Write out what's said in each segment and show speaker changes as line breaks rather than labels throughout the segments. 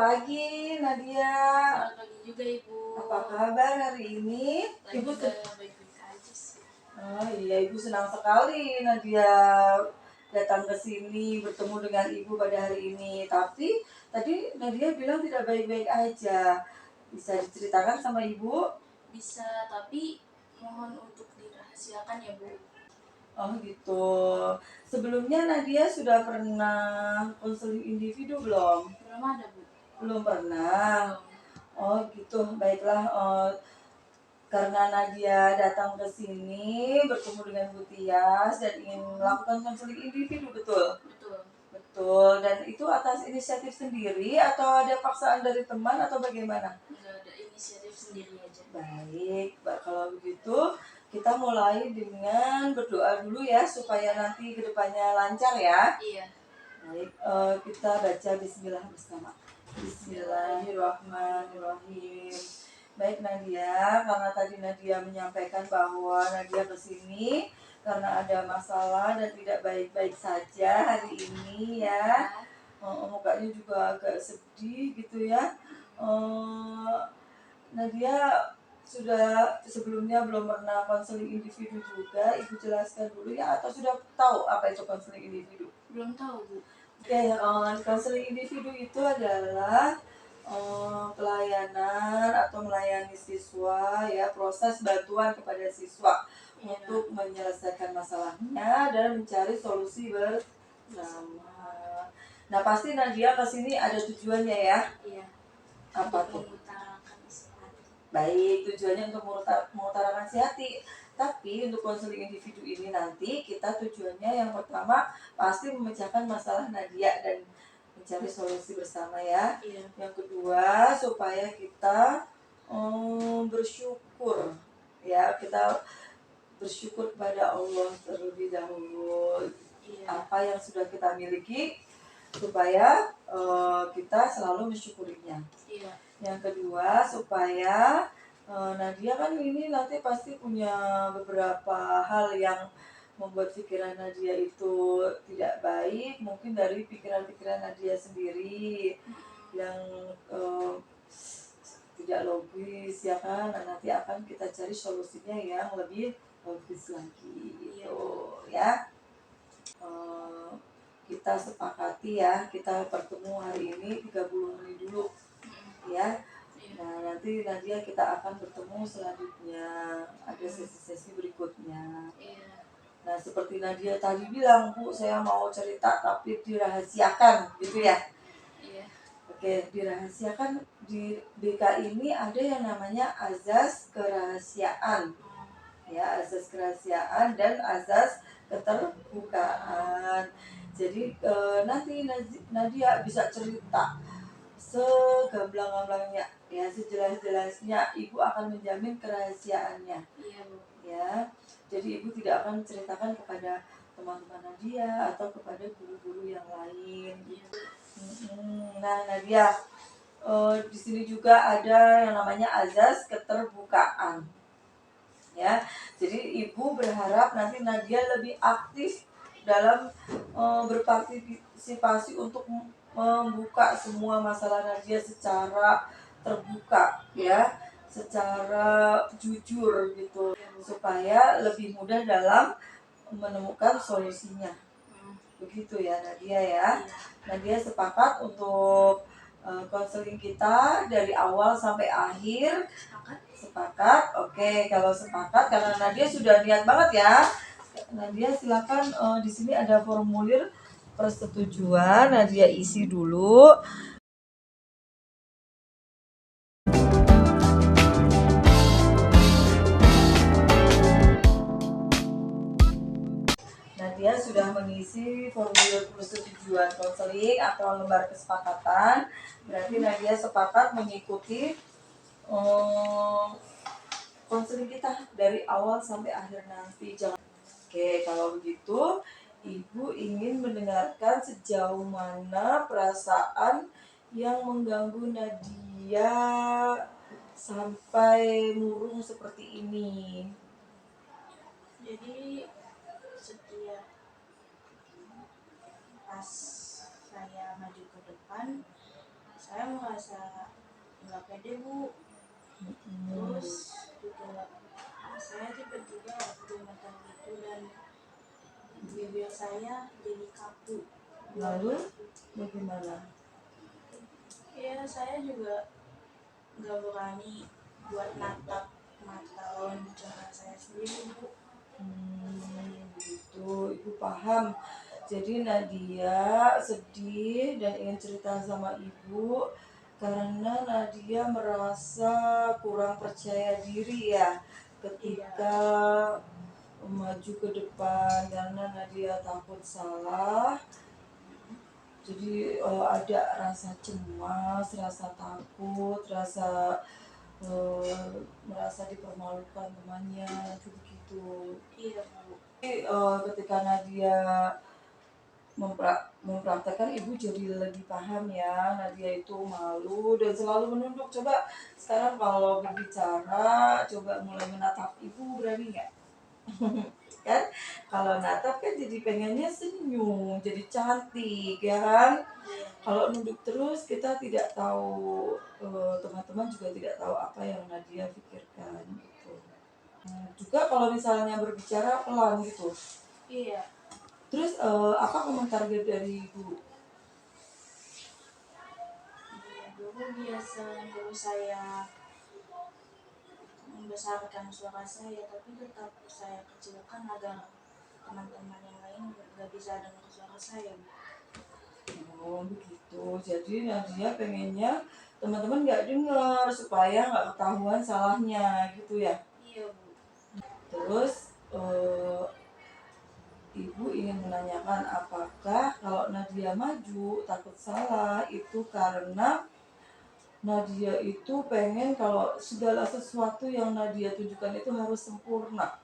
pagi Nadia.
Selamat pagi juga Ibu.
Apa kabar hari ini?
Ibu baik-baik aja sih.
Oh iya, Ibu senang sekali Nadia datang ke sini bertemu dengan Ibu pada hari ini. Tapi tadi Nadia bilang tidak baik-baik aja. Bisa diceritakan sama Ibu?
Bisa, tapi mohon untuk dirahasiakan ya Bu.
Oh gitu. Sebelumnya Nadia sudah pernah konseling individu belum?
Belum ada Bu.
Belum pernah. Oh gitu, baiklah. Karena Nadia datang ke sini bertemu dengan Bu Tias dan ingin melakukan konseling individu, betul?
Betul.
Betul. Dan itu atas inisiatif sendiri atau ada paksaan dari teman atau bagaimana?
Nggak ada, inisiatif sendiri aja.
Baik, kalau begitu kita mulai dengan berdoa dulu ya supaya nanti kedepannya lancar ya.
Iya.
Baik, kita baca Bismillah bersama. Bismillahirrahmanirrahim. Baik Nadia, karena tadi Nadia menyampaikan bahwa Nadia kesini karena ada masalah dan tidak baik-baik saja hari ini ya. Mukanya juga agak sedih gitu ya. Nadia sudah sebelumnya belum pernah konseling individu juga. Ibu jelaskan dulu ya, atau sudah tahu apa itu konseling individu?
Belum tahu Bu.
Oke, konseling individu itu adalah pelayanan atau melayani siswa ya, proses bantuan kepada siswa untuk menyelesaikan masalahnya dan mencari solusi bersama. Nah pasti Nadia kesini ada tujuannya ya.
Iya.
Apa tuh?
Mengutarakan isi hati.
Baik, tujuannya untuk mengutarakan isi hati. Tapi untuk konseling individu ini nanti kita tujuannya yang pertama pasti memecahkan masalah Nadia dan mencari solusi bersama ya.
Iya.
Yang kedua supaya kita bersyukur ya, kita bersyukur kepada Allah terlebih dahulu.
Iya.
Apa yang sudah kita miliki supaya kita selalu mensyukurinya.
Iya.
Yang kedua supaya Nadia kan ini nanti pasti punya beberapa hal yang membuat pikiran Nadia itu tidak baik, mungkin dari pikiran-pikiran Nadia sendiri yang tidak logis ya kan. Nah, nanti akan kita cari solusinya yang lebih logis lagi gitu ya. Kita sepakati ya, kita bertemu hari ini 30 menit dulu ya. Nah nanti Nadia kita akan bertemu selanjutnya, ada sesi-sesi berikutnya. Nah seperti Nadia tadi bilang, Bu, saya mau cerita tapi dirahasiakan gitu ya.
Iya.
Oke, dirahasiakan. Di BK ini ada yang namanya azas kerahasiaan ya, azas kerahasiaan dan azas keterbukaan. Jadi nanti Nadia bisa cerita segamblang-gamblangnya ya, sejelas-jelasnya. Ibu akan menjamin kerahasiaannya.
Iya Bu.
Ya, jadi ibu tidak akan menceritakan kepada teman-teman Nadia atau kepada guru-guru yang lain. Nah Nadia, di sini juga ada yang namanya azas keterbukaan. Ya, jadi ibu berharap nanti Nadia lebih aktif dalam berpartisipasi untuk membuka semua masalah Nadia secara terbuka ya, secara jujur gitu, supaya lebih mudah dalam menemukan solusinya. Begitu ya Nadia ya. Nadia sepakat untuk konseling kita dari awal sampai akhir. Sepakat? Oke, kalau sepakat karena Nadia sudah niat banget ya. Nadia silakan, di sini ada formulir persetujuan, Nadia isi dulu. Nadia sudah mengisi formulir persetujuan konseling atau lembar kesepakatan. Berarti Nadia sepakat mengikuti konseling kita dari awal sampai akhir nanti. Oke, kalau begitu Ibu ingin mendengarkan sejauh mana perasaan yang mengganggu Nadia sampai murung seperti ini.
Jadi setiap pas saya maju ke depan, saya merasa nggak pede bu. Terus juga saya tiba-tiba gemetar gitu dan bibir saya jadi kaku.
Lalu bagaimana?
Ya saya juga nggak berani buat natap mata lawan bicara saya sendiri bu.
Gitu, ibu paham. Jadi Nadia sedih dan ingin cerita sama ibu karena Nadia merasa kurang percaya diri ya ketika maju ke depan karena Nadia takut salah. Jadi ada rasa cemas, rasa takut, rasa merasa dipermalukan temannya, begitu.
Iya bu.
Ketika Nadia mempraktekkan, ibu jadi lebih paham ya. Nadia itu malu dan selalu menunduk. Coba sekarang kalau berbicara, coba mulai menatap ibu, berani nggak? Kan kalau natap kan jadi pengennya senyum, jadi cantik ya kan. Kalau nunduk terus kita tidak tahu, teman-teman juga tidak tahu apa yang Nadia pikirkan gitu. Juga kalau misalnya berbicara pelan gitu.
Iya.
Terus apa komentar dari ibu?
Dulu biasa nyuruh saya membesarkan suara saya, tapi tetap saya kecilkan agar teman-teman yang lain nggak bisa dengar suara saya.
Oh begitu. Jadi Nadia pengennya teman-teman nggak dengar supaya nggak ketahuan salahnya gitu ya.
Iya bu.
Terus ibu ingin menanyakan apakah kalau Nadia maju takut salah itu karena Nadia itu pengen kalau segala sesuatu yang Nadia tunjukkan itu harus sempurna.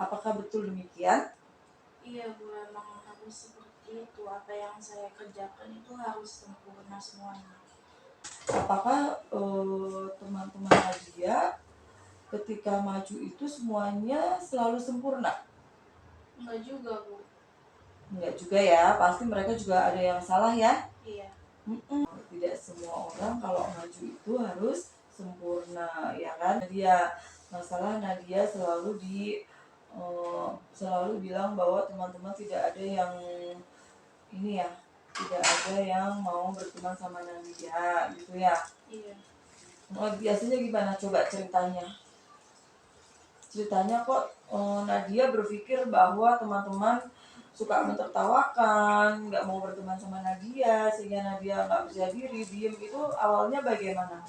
Apakah betul demikian?
Iya bu, memang harus seperti itu. Apa yang saya kerjakan itu harus sempurna semuanya.
Apakah teman-teman Nadia ketika maju itu semuanya selalu sempurna?
Enggak juga bu.
Enggak juga ya, pasti mereka juga ada yang salah ya.
Iya.
Tidak semua orang kalau maju itu harus sempurna ya kan. Nadia selalu bilang bahwa teman-teman tidak ada yang ini ya, tidak ada yang mau berteman sama Nadia gitu ya.
Iya.
Biasanya gimana coba ceritanya kok Nadia berpikir bahwa teman-teman suka mentertawakan, nggak mau berteman sama Nadia, sehingga Nadia nggak percaya diri, diem. Itu awalnya bagaimana?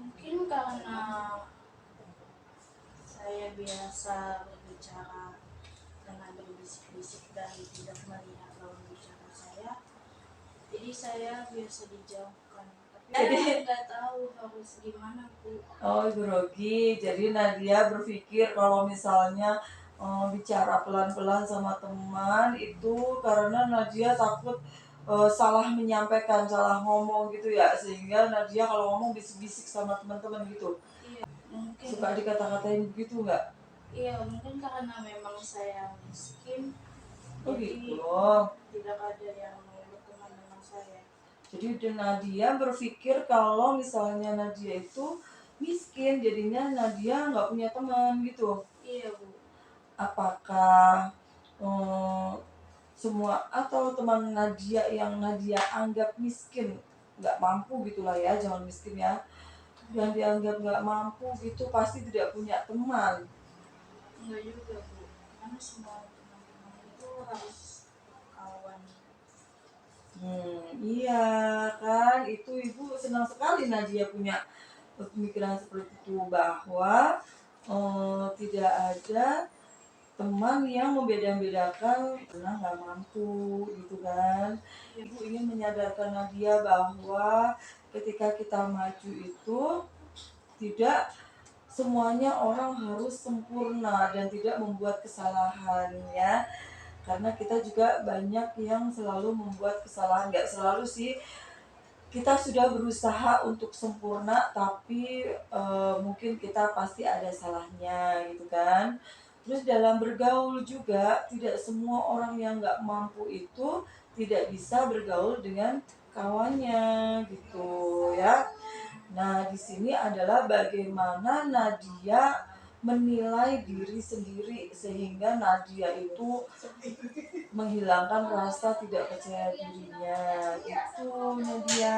Mungkin karena saya biasa berbicara dengan berbisik-bisik dan tidak melihat lawan bicara saya, jadi saya biasa dijauhkan. Tapi saya nggak tahu harus gimana bu.
Oh, grogi. Jadi Nadia berpikir kalau misalnya bicara pelan-pelan sama teman itu karena Nadia takut salah menyampaikan, salah ngomong gitu ya, sehingga Nadia kalau ngomong bisik-bisik sama teman-teman gitu.
Iya, mungkin.
Suka dikata-katain begitu nggak?
Iya, mungkin karena memang saya miskin,
Oh
jadi
gitu.
tidak ada yang mau berteman dengan saya.
Jadi Nadia berpikir kalau misalnya Nadia itu miskin, jadinya Nadia nggak punya teman gitu.
Iya bu.
Apakah semua atau teman Nadia yang Nadia anggap miskin, nggak mampu gitulah ya, jangan miskin ya, yang dianggap nggak mampu gitu pasti tidak punya teman?
Enggak juga bu, karena semua teman-teman itu harus kawan.
Iya kan, itu ibu senang sekali Nadia punya pemikiran seperti itu bahwa tidak ada teman yang membeda-bedakan karena nggak mampu gitu kan. Ibu ingin menyadarkan Nadia bahwa ketika kita maju itu tidak semuanya orang harus sempurna dan tidak membuat kesalahan ya, karena kita juga banyak yang selalu membuat kesalahan. Nggak selalu sih, kita sudah berusaha untuk sempurna tapi mungkin kita pasti ada salahnya gitu kan. Terus dalam bergaul juga tidak semua orang yang nggak mampu itu tidak bisa bergaul dengan kawannya gitu ya. Nah, di sini adalah bagaimana Nadia menilai diri sendiri sehingga Nadia itu menghilangkan rasa tidak percaya dirinya gitu Nadia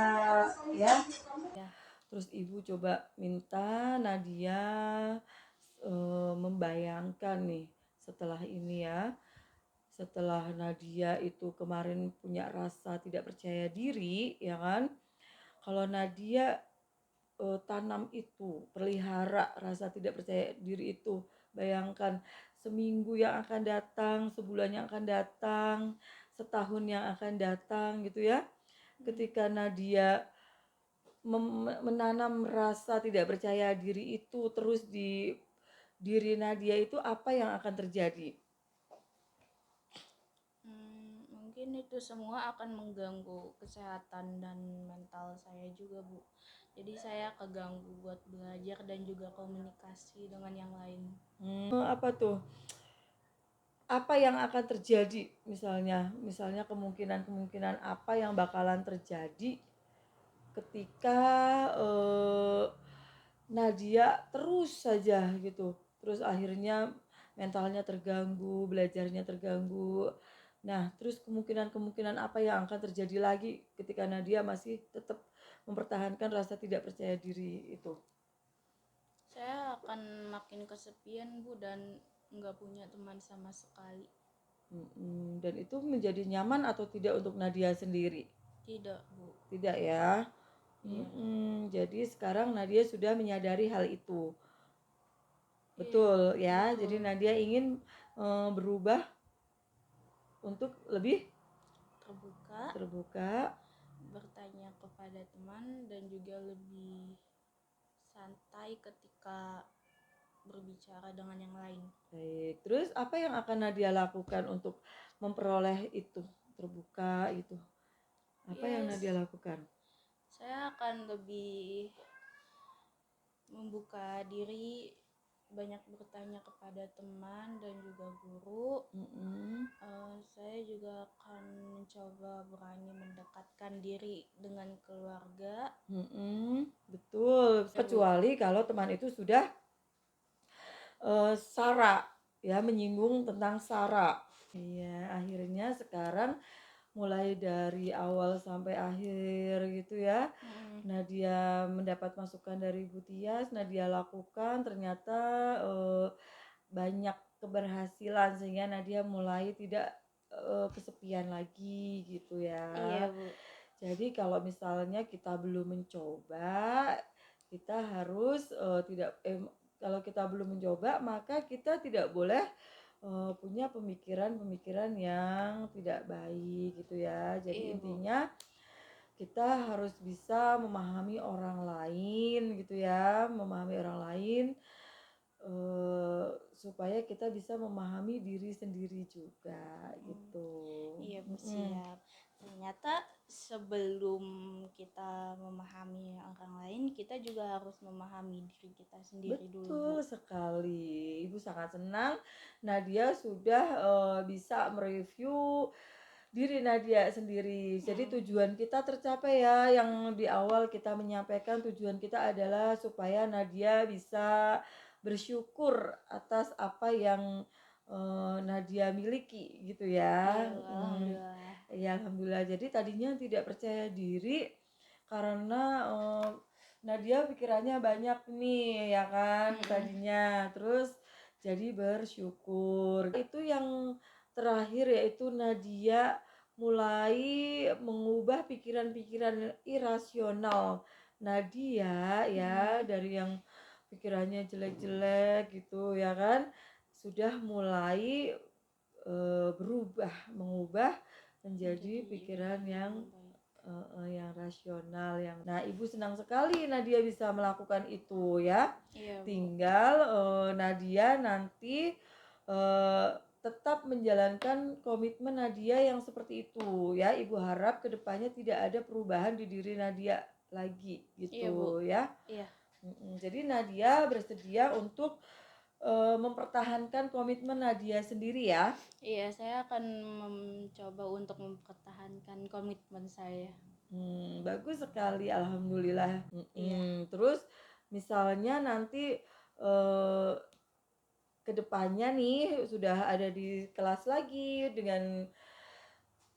ya. Terus ibu coba minta Nadia membayangkan nih setelah ini ya, setelah Nadia itu kemarin punya rasa tidak percaya diri ya kan, kalau Nadia tanam itu, pelihara rasa tidak percaya diri itu, bayangkan seminggu yang akan datang, sebulan yang akan datang, setahun yang akan datang gitu ya, ketika Nadia menanam rasa tidak percaya diri itu terus di diri Nadia, itu apa yang akan terjadi?
Mungkin itu semua akan mengganggu kesehatan dan mental saya juga, Bu. Jadi saya keganggu buat belajar dan juga komunikasi dengan yang lain.
Apa tuh? Apa yang akan terjadi misalnya kemungkinan apa yang bakalan terjadi ketika Nadia terus saja gitu, terus akhirnya mentalnya terganggu, belajarnya terganggu. Nah, terus kemungkinan apa yang akan terjadi lagi ketika Nadia masih tetap mempertahankan rasa tidak percaya diri itu?
Saya akan makin kesepian, Bu, dan nggak punya teman sama sekali.
Dan itu menjadi nyaman atau tidak untuk Nadia sendiri?
Tidak, Bu.
Tidak ya.
Iya.
Jadi sekarang Nadia sudah menyadari hal itu.
Iya,
Betul ya.
betul.
Jadi Nadia ingin berubah untuk lebih terbuka,
bertanya kepada teman, dan juga lebih santai ketika berbicara dengan yang lain.
Baik. Terus apa yang akan Nadia lakukan untuk memperoleh itu, terbuka itu? Apa yang Nadia lakukan?
Saya akan lebih membuka diri, banyak bertanya kepada teman dan juga guru. Saya juga akan mencoba berani mendekatkan diri dengan keluarga.
Betul. Kecuali kalau teman itu sudah sara ya, menyinggung tentang sara. Iya, akhirnya sekarang mulai dari awal sampai akhir gitu ya, Nadia mendapat masukan dari Bu Tias, Nadia lakukan, ternyata banyak keberhasilan sehingga Nadia mulai tidak kesepian lagi gitu ya.
Iya, Bu.
Jadi kalau misalnya kita belum mencoba, kita harus kalau kita belum mencoba maka kita tidak boleh punya pemikiran-pemikiran yang tidak baik gitu ya. Jadi intinya kita harus bisa memahami orang lain gitu ya, memahami orang lain supaya kita bisa memahami diri sendiri juga gitu.
Iya, Bu, siap. Ternyata sebelum kita memahami orang lain, kita juga harus memahami diri kita sendiri dulu, Bu.
Betul sekali. Ibu sangat senang Nadia sudah bisa mereview diri Nadia sendiri. Jadi tujuan kita tercapai ya, yang di awal kita menyampaikan tujuan kita adalah supaya Nadia bisa bersyukur atas apa yang Nadia miliki gitu ya.
Alhamdulillah.
Ya alhamdulillah. Jadi tadinya tidak percaya diri karena Nadia pikirannya banyak nih ya kan tadinya, terus jadi bersyukur. Itu yang terakhir yaitu Nadia mulai mengubah pikiran-pikiran irasional Nadia ya, dari yang pikirannya jelek-jelek gitu ya kan, sudah mulai mengubah menjadi pikiran yang rasional yang. Nah, Ibu senang sekali Nadia bisa melakukan itu ya.
Iya, Bu.
Tinggal Nadia nanti tetap menjalankan komitmen Nadia yang seperti itu ya. Ibu harap kedepannya tidak ada perubahan di diri Nadia lagi gitu.
Iya, Bu.
Ya.
Iya.
Jadi Nadia bersedia untuk mempertahankan komitmen Nadia sendiri ya.
Iya, saya akan mencoba untuk mempertahankan komitmen saya.
Bagus sekali, alhamdulillah.
Iya.
Terus misalnya nanti eh, kedepannya nih sudah ada di kelas lagi dengan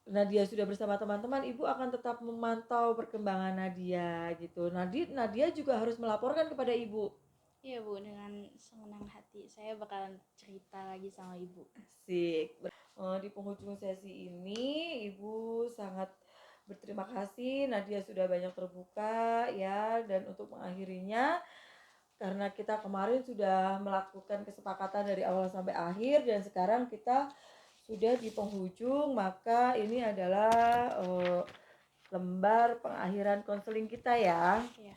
Nadia sudah bersama teman-teman, ibu akan tetap memantau perkembangan Nadia gitu. Nadia juga harus melaporkan kepada ibu.
Iya Bu, dengan senang hati saya bakalan cerita lagi sama Ibu.
Asik. Di penghujung sesi ini ibu sangat berterima kasih Nadia sudah banyak terbuka ya, dan untuk mengakhirinya karena kita kemarin sudah melakukan kesepakatan dari awal sampai akhir dan sekarang kita sudah di penghujung, maka ini adalah lembar pengakhiran konseling kita ya.
Iya.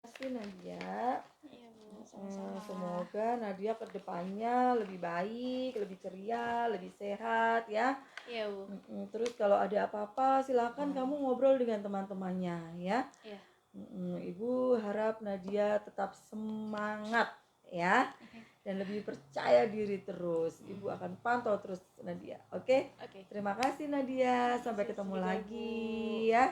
Terima kasih Nadia.
Iya Bu, sama-sama.
Semoga Nadia kedepannya lebih baik, lebih ceria, lebih sehat ya.
Iya Bu.
Terus kalau ada apa-apa silakan kamu ngobrol dengan teman-temannya ya.
Iya.
Ibu harap Nadia tetap semangat ya dan lebih percaya diri terus. Ibu akan pantau terus Nadia. Oke?
Oke.
Terima kasih Nadia. Sampai
Sukses
ketemu
juga,
lagi
Bu.
ya.